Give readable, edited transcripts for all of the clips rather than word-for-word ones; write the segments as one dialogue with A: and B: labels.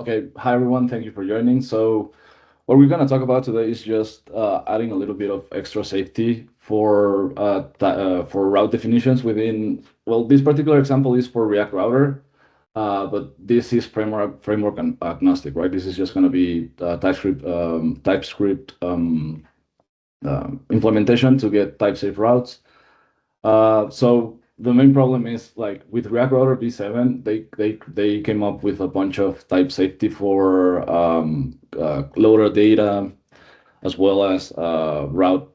A: Okay, hi everyone, thank you for joining. So what we're going to talk about today is just adding a little bit of extra safety for route definitions within, well, this particular example is for React Router, but this is framework agnostic, right? This is just going to be TypeScript implementation to get type-safe routes. So the main problem is like with React Router v7, they came up with a bunch of type safety for loader data, as well as route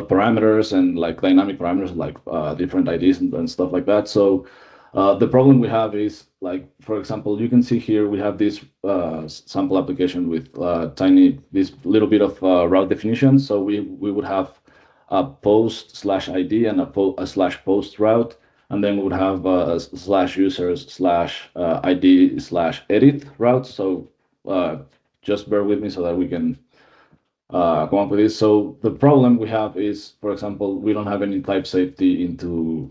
A: parameters and like dynamic parameters like different IDs and stuff like that. So the problem we have is like, for example, you can see here we have this sample application with this little bit of route definition. So we would have a post/ID and a /post route, and then we would have /users/ID/edit route. So just bear with me so that we can come up with this. So the problem we have is, for example, we don't have any type safety into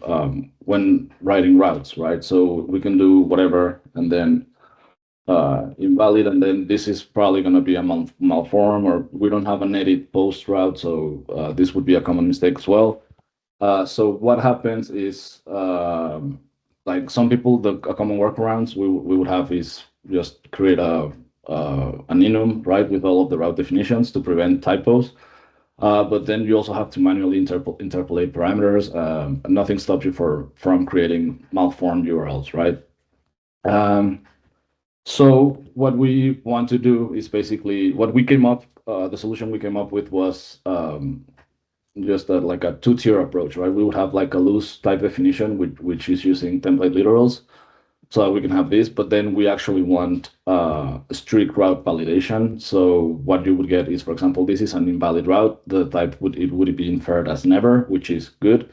A: when writing routes, right? So we can do whatever and then invalid, and then this is probably going to be a malform, or we don't have an edit post route, so this would be a common mistake as well. So what happens is, like some people, a common workarounds we would have is just create an enum, right, with all of the route definitions to prevent typos. But then you also have to manually interpolate parameters. And nothing stops you from creating malformed URLs, right? So what we want to do is basically what we came up. The solution we came up with was just like a two-tier approach, right? We would have like a loose type definition, which is using template literals, so that we can have this, but then we actually want strict route validation. So what you would get is, for example, this is an invalid route. The type would be inferred as never, which is good.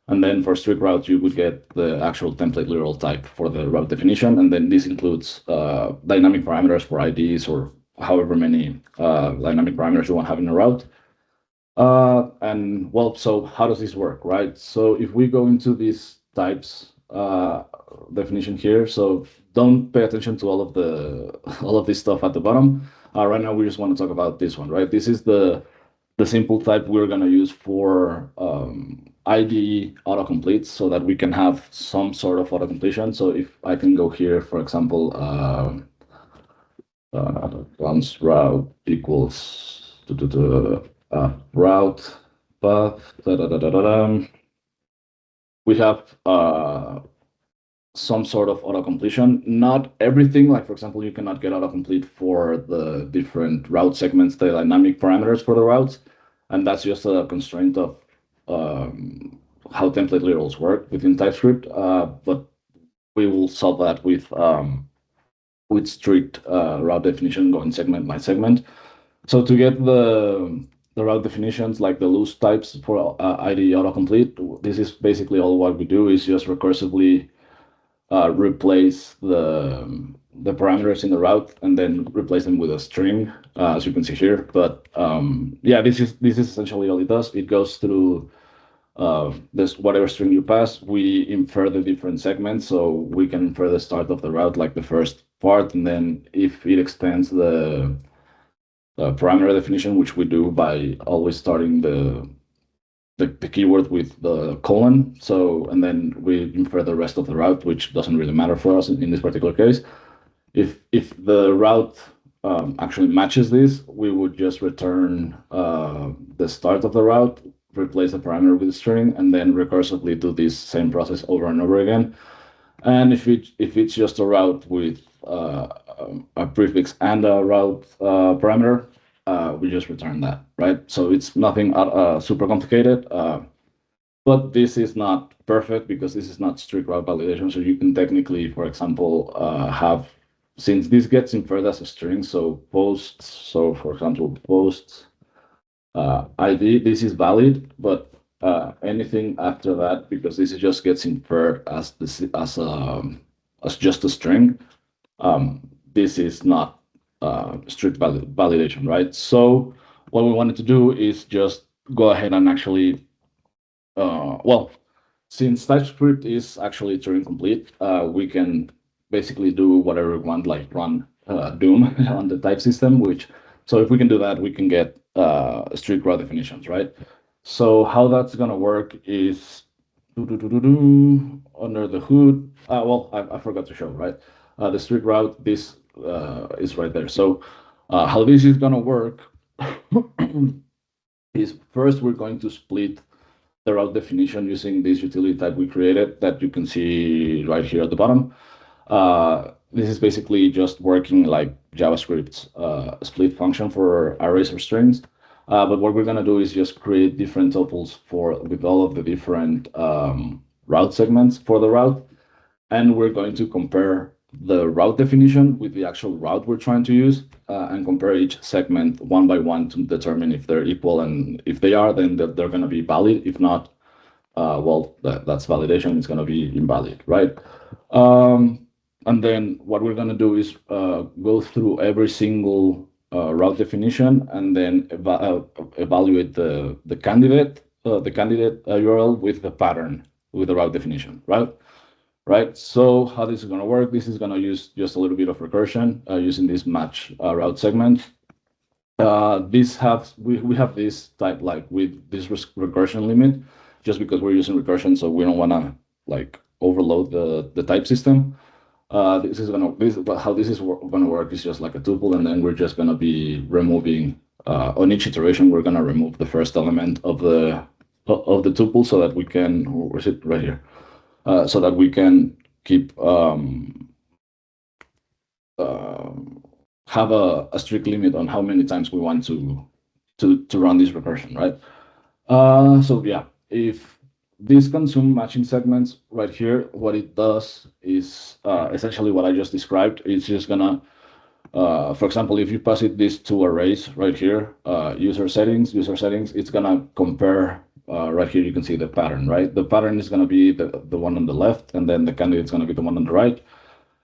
A: And then for strict routes, you would get the actual template literal type for the route definition. And then this includes dynamic parameters for IDs or however many dynamic parameters you want to have in a route. And well, so how does this work, right? So if we go into these types definition here, so don't pay attention to all of this stuff at the bottom. Right now, we just want to talk about this one, right? This is the simple type we're going to use for IDE autocomplete, so that we can have some sort of autocompletion. So if I can go here, for example, once route equals route path, we have some sort of autocompletion. Not everything, like for example, you cannot get autocomplete for the different route segments, the dynamic parameters for the routes, and that's just a constraint of how template literals work within TypeScript. But we will solve that with strict route definition going segment by segment. So to get the route definitions, like the loose types for IDE autocomplete, this is basically all what we do is just recursively replace the parameters in the route and then replace them with a string, as you can see here. But yeah, this is essentially all it does. It goes through this whatever string you pass. We infer the different segments, so we can infer the start of the route, like the first part, and then if it extends the parameter definition, which we do by always starting the keyword with the colon. So, and then we infer the rest of the route, which doesn't really matter for us in this particular case. If the route actually matches this, we would just return the start of the route, replace the parameter with a string, and then recursively do this same process over and over again. And if it's just a route with a prefix and a route parameter, we just return that, right? So it's nothing super complicated, but this is not perfect because this is not strict route validation. So you can technically, for example, have, since this gets inferred as a string, so posts, so for example, posts ID, this is valid, but anything after that, because this just gets inferred as just a string, this is not strict validation, right? So what we wanted to do is just go ahead and actually, well, since TypeScript is actually Turing complete, we can basically do whatever we want, like run Doom on the type system. So if we can do that, we can get strict route definitions, right? So how that's gonna work is under the hood. Well, I forgot to show, right? The strict route. This is right there. So how this is gonna work is first we're going to split the route definition using this utility type we created that you can see right here at the bottom. This is basically just working like JavaScript's split function for arrays or strings. But what we're going to do is just create different tuples with all of the different route segments for the route. And we're going to compare the route definition with the actual route we're trying to use and compare each segment one by one to determine if they're equal. And if they are, then they're going to be valid. If not, well, that's validation. It's going to be invalid, right? And then what we're going to do is go through every single route definition and then evaluate the candidate URL with the pattern with the route definition, right? Right. So how this is going to work? This is going to use just a little bit of recursion using this match route segment. We have this type like with this recursion limit, just because we're using recursion, so we don't want to like overload the type system. How this is gonna work is just like a tuple, and then we're just gonna be removing on each iteration. We're gonna remove the first element of the tuple so that we can. Where's it? Right here. So that we can keep have a strict limit on how many times we want to run this recursion, right? So yeah, if these consume matching segments right here, what it does is essentially what I just described. It's just gonna, for example, if you pass it these two arrays right here, user settings, it's gonna compare. Right here, you can see the pattern, right? The pattern is gonna be the one on the left, and then the candidate is gonna be the one on the right.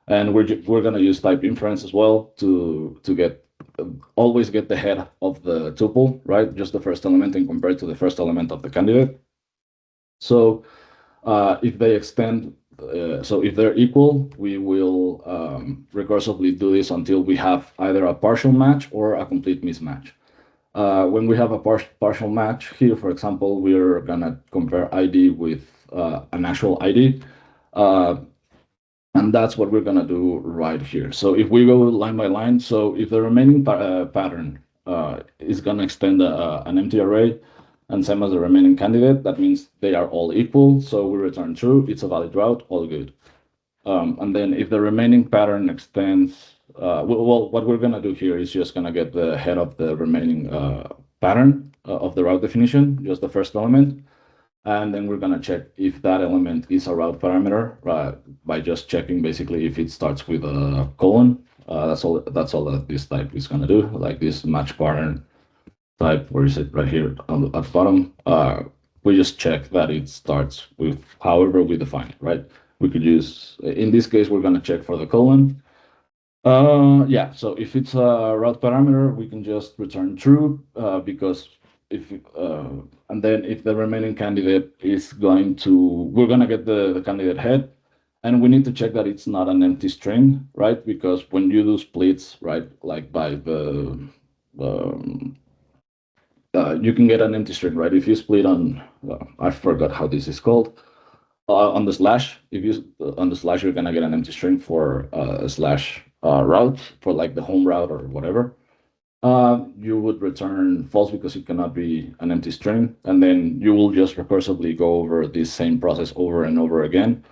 A: And we're gonna use type inference as well to get always get the head of the tuple, right? Just the first element and compare it to the first element of the candidate. So if they extend, so if they're equal, we will recursively do this until we have either a partial match or a complete mismatch. When we have a partial match here, for example, we're gonna compare ID with an actual ID. And that's what we're going to do right here. So if we go line by line, so if the remaining pattern is going to extend an empty array and same as the remaining candidate, that means they are all equal. So we return true. It's a valid route. All good. And then if the remaining pattern extends, well, what we're going to do here is just going to get the head of the remaining pattern of the route definition, just the first element. And then we're going to check if that element is a route parameter, right, by just checking basically if it starts with a colon. That's all that this type is going to do, like this match pattern type. Where is it? Right here at the bottom. We just check that it starts with however we define it, right? We could use, in this case, we're going to check for the colon. Yeah, so if it's a route parameter, we can just return true because and then if the remaining candidate is we're going to get the candidate head, and we need to check that it's not an empty string, right? Because when you do splits, right, like by you can get an empty string, right? If you split on, I forgot how this is called, on the slash, if you on the slash, you're going to get an empty string for a slash route for like the home route or whatever. You would return false because it cannot be an empty string, and then you will just recursively go over this same process over and over again.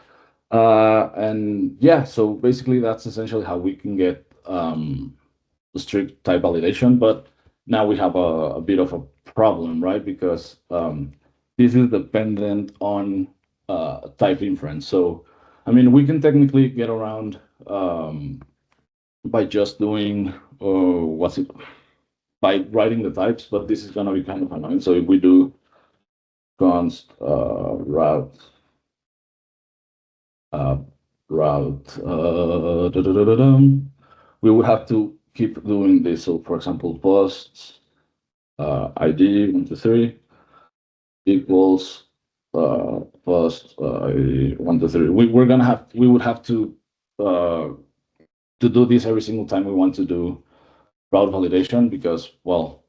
A: And yeah, so basically that's essentially how we can get strict type validation. But now we have a bit of a problem, right? Because this is dependent on type inference. So, I mean, we can technically get around by just doing by writing the types, but this is going to be kind of annoying. So if we do const route we would have to keep doing this. So for example, post ID 123 equals post ID 123. We would have to to do this every single time we want to do route validation, because, well,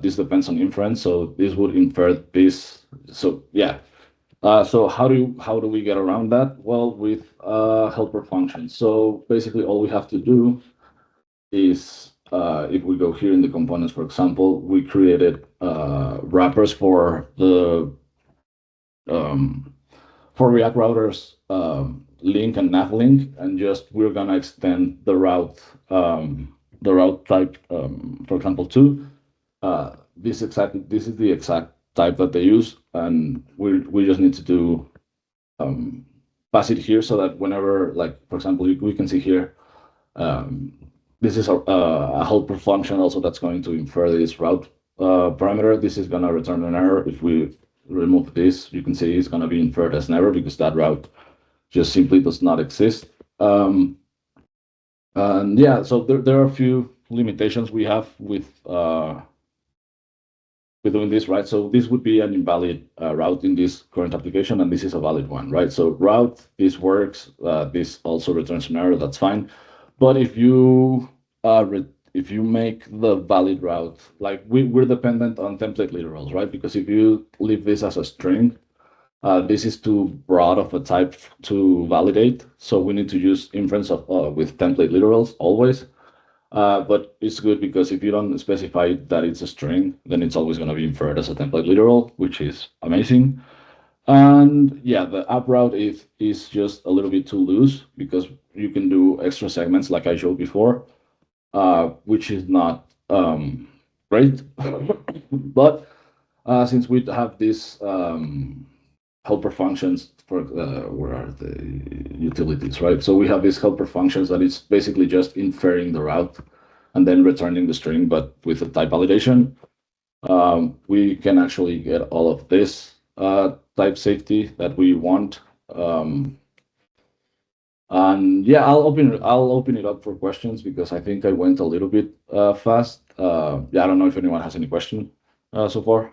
A: this depends on inference, so this would infer this. So yeah. So how do we get around that? Well, with helper functions. So basically, all we have to do is, if we go here in the components, for example, we created wrappers for the for React routers, link and nav link, and just we're gonna extend the route type, for example, to this is the exact type that they use, and we just need to do pass it here so that whenever, like, for example, we can see here, this is a helper function also that's going to infer this route parameter. This is going to return an error. If we remove this, you can see it's going to be inferred as an error because that route just simply does not exist. And yeah, so there are a few limitations we have with doing this, right? So this would be an invalid route in this current application, and this is a valid one, right? So route, this works. This also returns an error. That's fine. But if you make the valid route, like we're dependent on template literals, right? Because if you leave this as a string, this is too broad of a type to validate. So we need to use inference with template literals always. But it's good because if you don't specify that it's a string, then it's always going to be inferred as a template literal, which is amazing. And yeah, the app route is just a little bit too loose because you can do extra segments like I showed before, which is not great. But since we have these helper functions for where are the utilities, right? So we have these helper functions that it's basically just inferring the route and then returning the string, but with a type validation. We can actually get all of this type safety that we want. And yeah, I'll open it up for questions because I think I went a little bit fast. Yeah, I don't know if anyone has any question so far.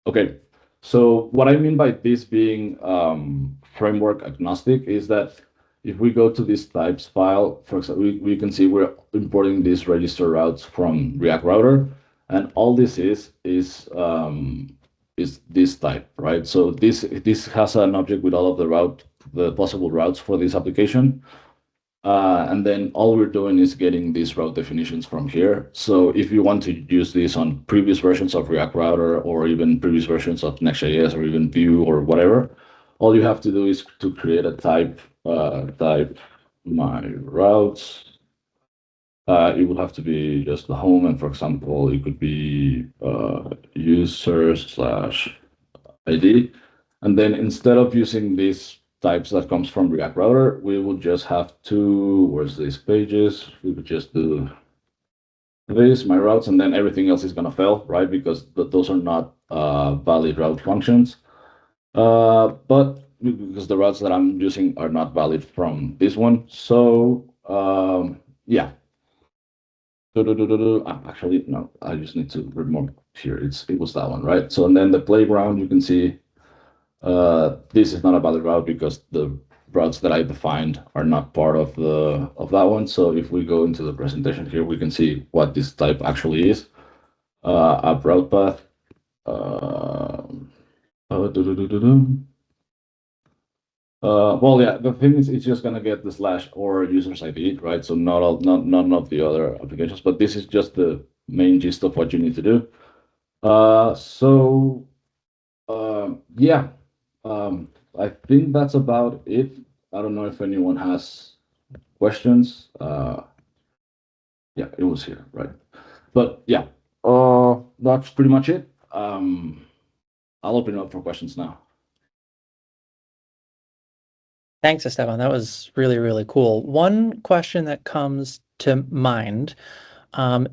A: Okay, so what I mean by this being framework agnostic is that if we go to this types file, for example, we can see we're importing these register routes from React Router, and all this is this type, right? So this has an object with all of the possible routes for this application. And then all we're doing is getting these route definitions from here. So if you want to use this on previous versions of React Router or even previous versions of Next.js or even Vue or whatever, all you have to do is to create a type my routes. It would have to be just the home, and for example, it could be user/ID. And then instead of using these types that comes from React Router, we will just have to, where's these pages? We would just do this, my routes, and then everything else is going to fail, right? Because those are not valid route functions. But because the routes that I'm using are not valid from this one. So yeah. Actually, no, I just need to remove here. It was that one, right? So and then the playground, you can see this is not a valid route because the routes that I defined are not part of that one. So if we go into the presentation here, we can see what this type actually is. App route path. Well, yeah, the thing is, it's just gonna get the slash or user's ID, right? So none of the other applications, but this is just the main gist of what you need to do. Yeah, I think that's about it. I don't know if anyone has questions. Yeah, it was here, right? But yeah, that's pretty much it. I'll open it up for questions now.
B: Thanks, Esteban. That was really, really cool. One question that comes to mind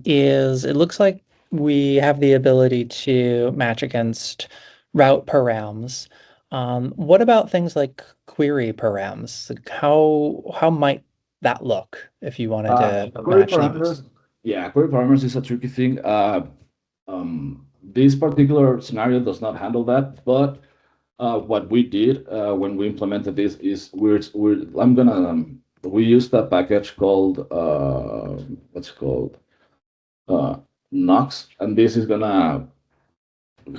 B: is it looks like we have the ability to match against route params. What about things like query params? Like how might that look if you wanted to
A: Query
B: match
A: parameters,
B: those?
A: yeah, query parameters is a tricky thing. this particular scenario does not handle that, but what we did when we implemented this is we used a package called what's it called Nox, and this is gonna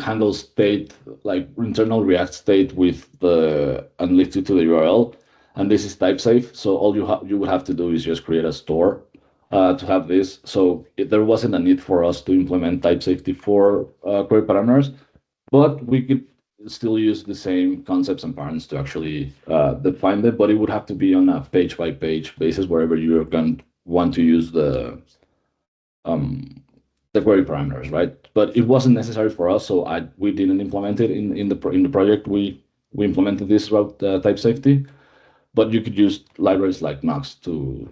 A: handle state like internal React state with the and leads you to the URL, and this is type safe. So all you would have to do is just create a store to have this. So there wasn't a need for us to implement type safety for query parameters, but we could still use the same concepts and patterns to actually define it. But it would have to be on a page by page basis wherever you're going to want to use um, the query parameters, right? But it wasn't necessary for us, so we didn't implement it in the project. We implemented this route type safety, but you could use libraries like Nox to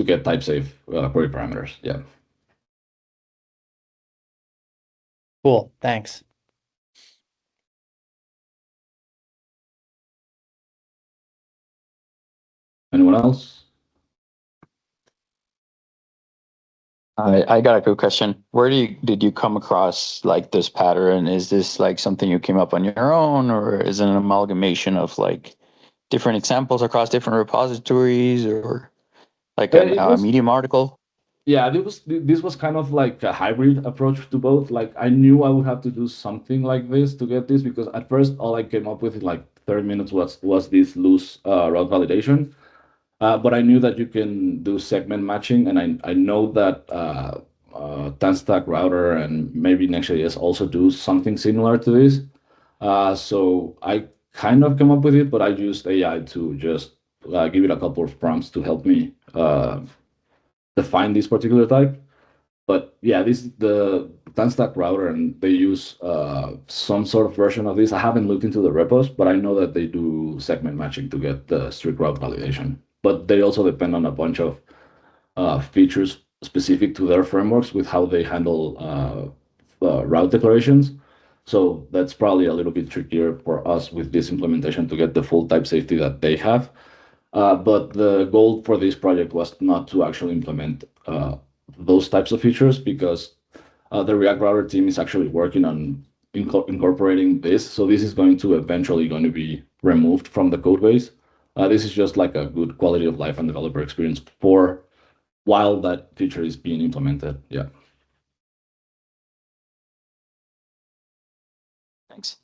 A: get type safe query parameters. Yeah.
B: Cool. Thanks.
A: Anyone else?
C: I got a good question. Where did you come across like this pattern? Is this like something you came up on your own, or is it an amalgamation of like different examples across different repositories, or like a Medium article?
A: Yeah, this was kind of like a hybrid approach to both. Like I knew I would have to do something like this to get this because at first all I came up with in like 30 minutes was this loose route validation. But I knew that you can do segment matching, and I know that TanStack Router and maybe Next.js also do something similar to this. So I kind of came up with it, but I used AI to just give it a couple of prompts to help me define this particular type. But yeah, this the TanStack Router, and they use some sort of version of this. I haven't looked into the repos, but I know that they do segment matching to get the strict route validation. But they also depend on a bunch of features specific to their frameworks with how they handle route declarations. So that's probably a little bit trickier for us with this implementation to get the full type safety that they have. But the goal for this project was not to actually implement those types of features because the React Router team is actually working on incorporating this. So this is going to eventually going to be removed from the code base. This is just like a good quality of life and developer experience for while that feature is being implemented. Yeah.
C: Thanks.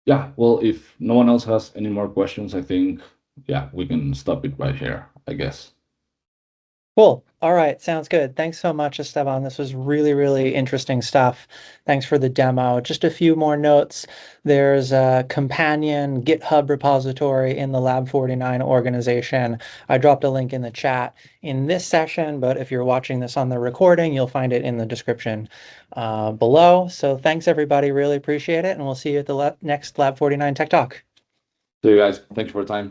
A: Yeah. Well, if no one else has any more questions, I think, yeah, we can stop it right here, I guess.
B: Cool. All right. Sounds good. Thanks so much, Esteban. This was really, really interesting stuff. Thanks for the demo. Just a few more notes. There's a companion GitHub repository in the Lab 49 organization. I dropped a link in the chat in this session, but if you're watching this on the recording, you'll find it in the description below. So thanks, everybody. Really appreciate it. And we'll see you at the next Lab 49 Tech Talk.
A: So you guys, thanks for your time.